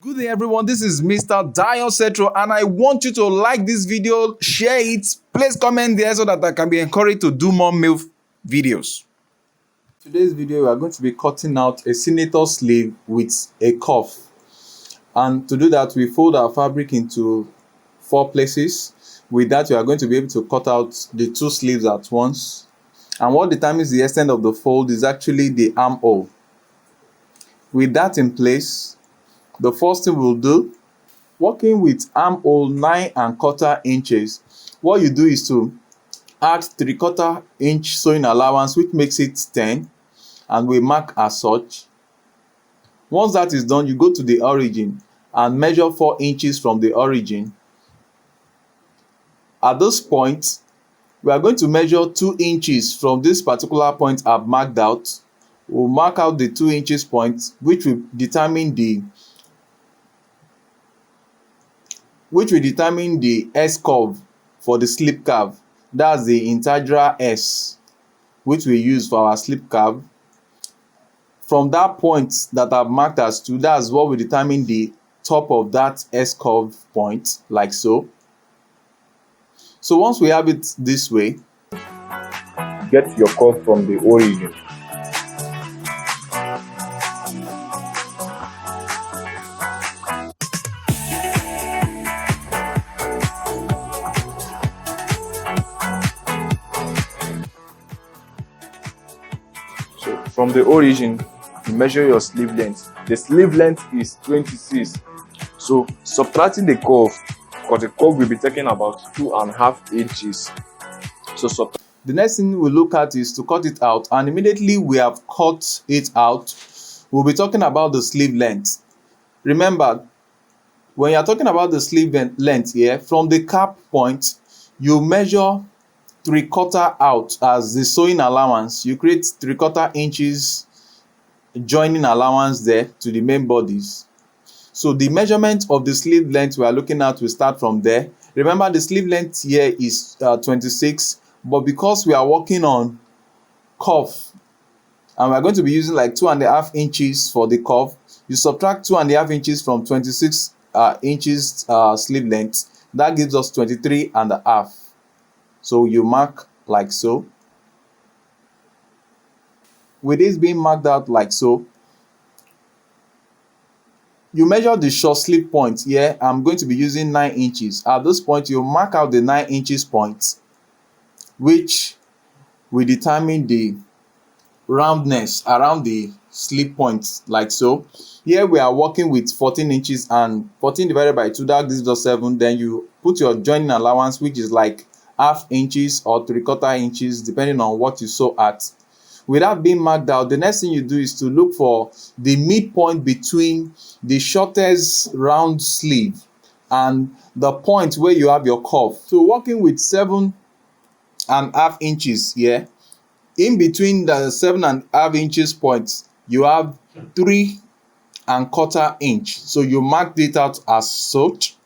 Good day everyone, this is Mr. Setro and I want you to like this video, share it, place comment there so that I can be encouraged to do more MILF videos. Today's video we are going to be cutting out a senator sleeve with a cuff, and to do that we fold our fabric into 4 places. With that we are going to be able to cut out the 2 sleeves at once, and what determines the extent of the fold is actually the armhole. With that in place, the first thing we'll do, working with armhole 9¼ inches, what you do is to add 3/4 inch sewing allowance, which makes it 10, and we mark as such. Once that is done, you go to the origin and measure 4 inches from the origin. At this point, we are going to measure 2 inches from this particular point I've marked out. We'll mark out the 2 inches point, which will determine the S curve for the slip curve. That's the integral S, which we use for our slip curve. From that point that I've marked as 2, that's what will determine the top of that S curve point, like so. So once we have it this way, get your curve from the origin. So from the origin, you measure your sleeve length. The sleeve length is 26. So subtracting the curve, because the curve will be taking about 2½ inches. So the next thing we look at is to cut it out, and immediately we have cut it out, we'll be talking about the sleeve length. Remember, when you're talking about the sleeve length here, from the cap point, you measure 3/4 out as the sewing allowance. You create 3/4 inches joining allowance there to the main bodies. So the measurement of the sleeve length we are looking at will start from there. Remember, the sleeve length here is 26, but because we are working on cuff and we're going to be using like 2½ inches for the cuff, you subtract 2½ inches from 26 inches sleeve length. That gives us 23½. So you mark like so. With this being marked out like so, you measure the short sleeve point here. I'm going to be using 9 inches. At this point, you mark out the 9 inches point, which will determine the roundness around the sleeve point, like so. Here we are working with 14 inches, and 14 divided by 2, that gives us 7. Then you put your joining allowance, which is like ½ inches or 3/4 inches, depending on what you sew at. With that being marked out, the next thing you do is to look for the midpoint between the shortest round sleeve and the point where you have your cuff. So working with 7½ inches here, in between the 7½ inches points, you have 3¼ inch. So you mark it out as such.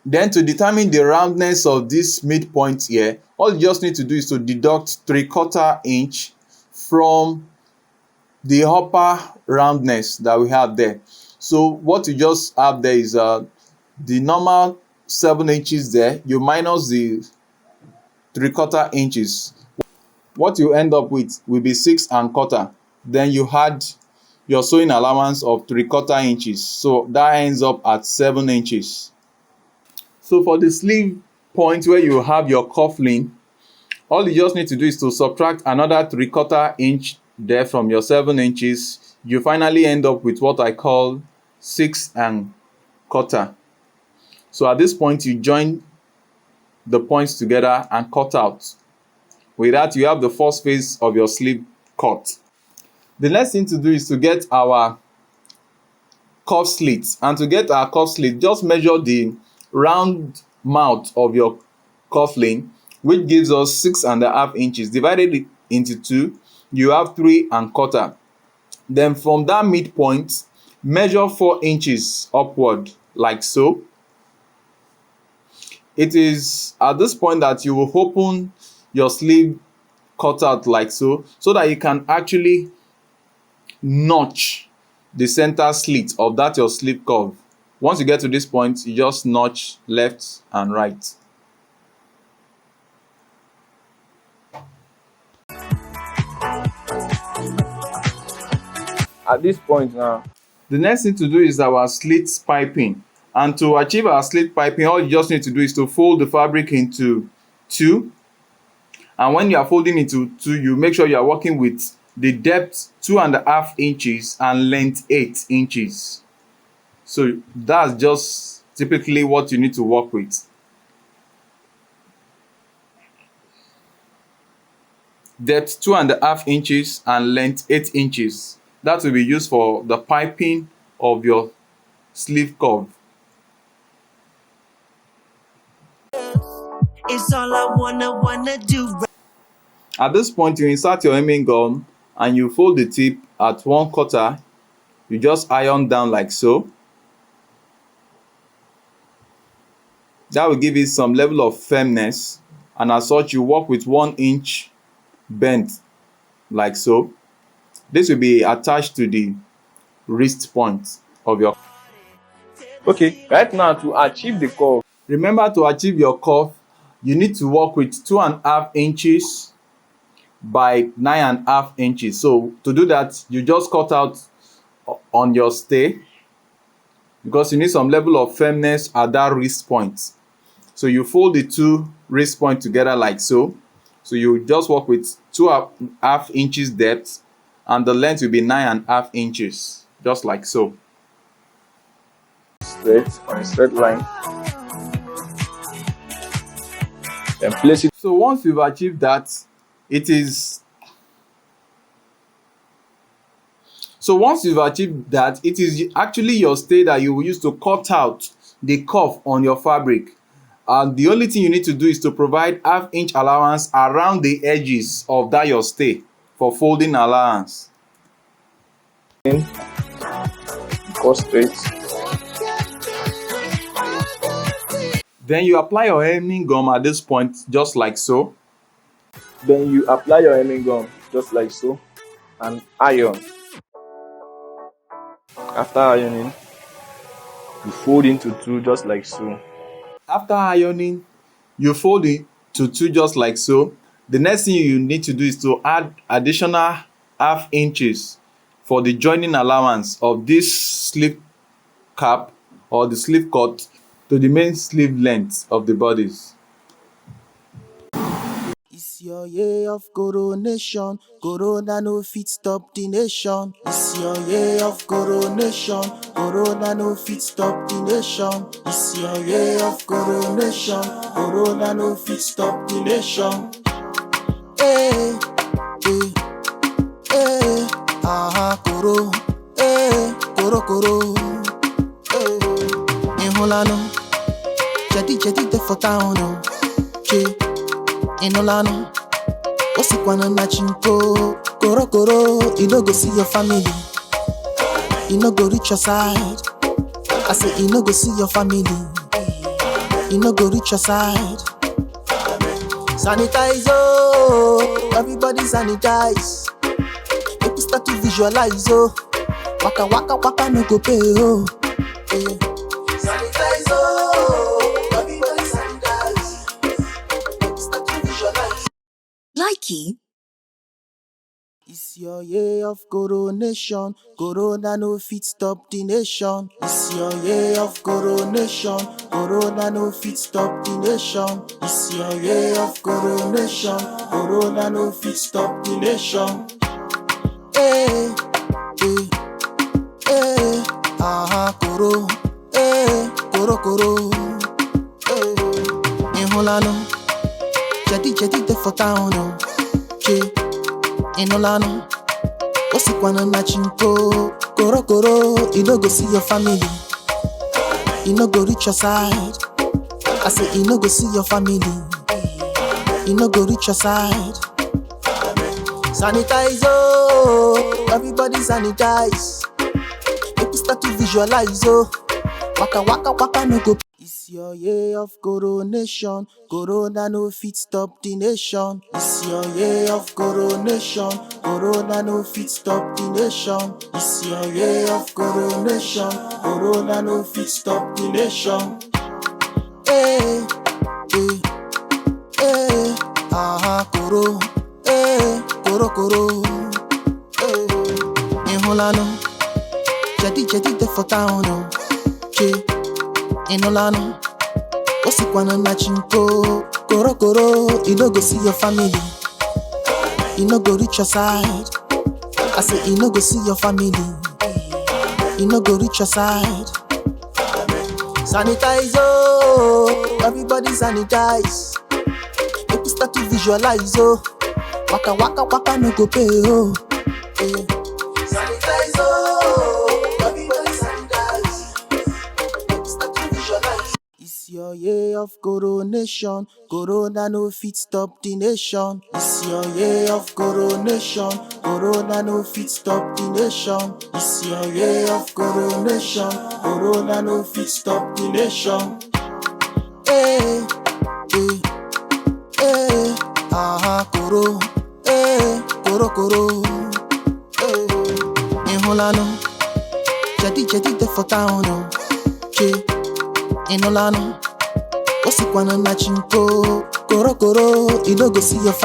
Then to determine the roundness of this midpoint here, all you just need to do is to deduct 3/4 inch from the upper roundness that we have there. So what you just have there is the normal 7 inches there, you minus the 3/4 inches. What you end up with will be 6¼ Then you add your sewing allowance of 3/4 inches. So that ends up at 7 inches. So for the sleeve point where you have your cuffling, all you just need to do is to subtract another 3/4 inch there from your 7 inches. You finally end up with what I call 6¼ So at this point, you join the points together and cut out. With that, you have the first phase of your sleeve cut. The next thing to do is to get our cuff slit. And to get our cuff slit, just measure the round mouth of your cuffling, which gives us 6½ inches. Divided it into 2, you have 3¼ Then from that midpoint, measure 4 inches upward, like so. It is at this point that you will open your sleeve cut out like so that you can actually notch the center slit of that your slip curve. Once you get to this point, you just notch left and right. At this point now, the next thing to do is our slit piping. And to achieve our slit piping, all you just need to do is to fold the fabric into two. And when you are folding into two, you make sure you are working with the depth 2.5 inches and length 8 inches. So that's just typically what you need to work with. Depth 2.5 inches and length 8 inches. That will be used for the piping of your sleeve curve. It's all I wanna do. At this point, you insert your hemming gum and you fold the tip at 1/4. You just iron down like so. That will give it some level of firmness, and as such you work with 1 inch bent like so. This will be attached to the wrist point of your. okay, right now to achieve the curve, Remember, to achieve your curve, you need to work with 2.5 inches by 9.5 inches. So to do that, you just cut out on your stay, because you need some level of firmness at that wrist point. So you fold the two wrist points together like so. So you just work with 2.5 inches depth, and the length will be 9.5 inches, just like so. straight on a straight line. Then place it. So once you've achieved that, it is actually your stay that you will use to cut out the curve on your fabric. And the only thing you need to do is to provide 1/2 inch allowance around the edges of that your stay for folding allowance. Go straight. Then you apply your hemming gum at this point, just like so. Then you apply your hemming gum just like so and iron. After ironing, you fold into two just like so. After ironing, you fold it to two just like so. The next thing you need to do is to add additional 1/2 inches for the joining allowance of this sleeve cap or the sleeve cut to the main sleeve length of the bodies. It's your year of coronation. Corona no fit stop the nation. It's your year of coronation. Corona no fit stop the nation. It's your year of coronation. Corona no fit stop the nation. Eh, eh, eh, koro, koro, Inholano, jadi the for town, che, inholano. Osikwana na chinko, koro, you no go see your family, you no go reach your side. I say you no go see your family, you no go reach your side. Sanitize, oh, everybody sanitize. People start to visualize, oh, waka no go pay, oh, eh. Sanitize, oh, everybody sanitize. People start to visualize. Likey. It's your year of coronation. Corona no fit stop the nation. It's your year of coronation. Corona no fit stop the nation. It's your year of coronation. Corona no fit stop the nation. Eh, koro, koro. Inholano, jadi the for town, oh, che. Inolano, osikwana na chinko, koro, you no go see your family, you no go reach your side. I say you no go see your family, you no go reach your side. Sanitize, oh, everybody sanitize. People start to visualize, oh, waka no go. It's your year of coronation. Corona no fit stop the nation. It's your year of coronation. Corona no fit stop the nation. It's your year of coronation. Corona no fit stop the nation. Eh, koro. Koro. Inholano. Jadi de for town, no. Inolano, Osikwana na chinko, koro, you no go see your family, you no go reach your side. I say you no go see your family, you no go reach your side. Sanitize, oh, everybody sanitize. Make you start to visualize, oh, waka no go pay, oh. Sanitize, oh, everybody sanitize. It's your year of coronation. Corona no fit stop the nation. It's your year of coronation. Corona no fit stop the nation. It's your year of coronation. Corona no fit stop the nation. Koro. Inholano. Jadi de for town, no. Inolano, Osikwana na chinko, koro, you no go see your family.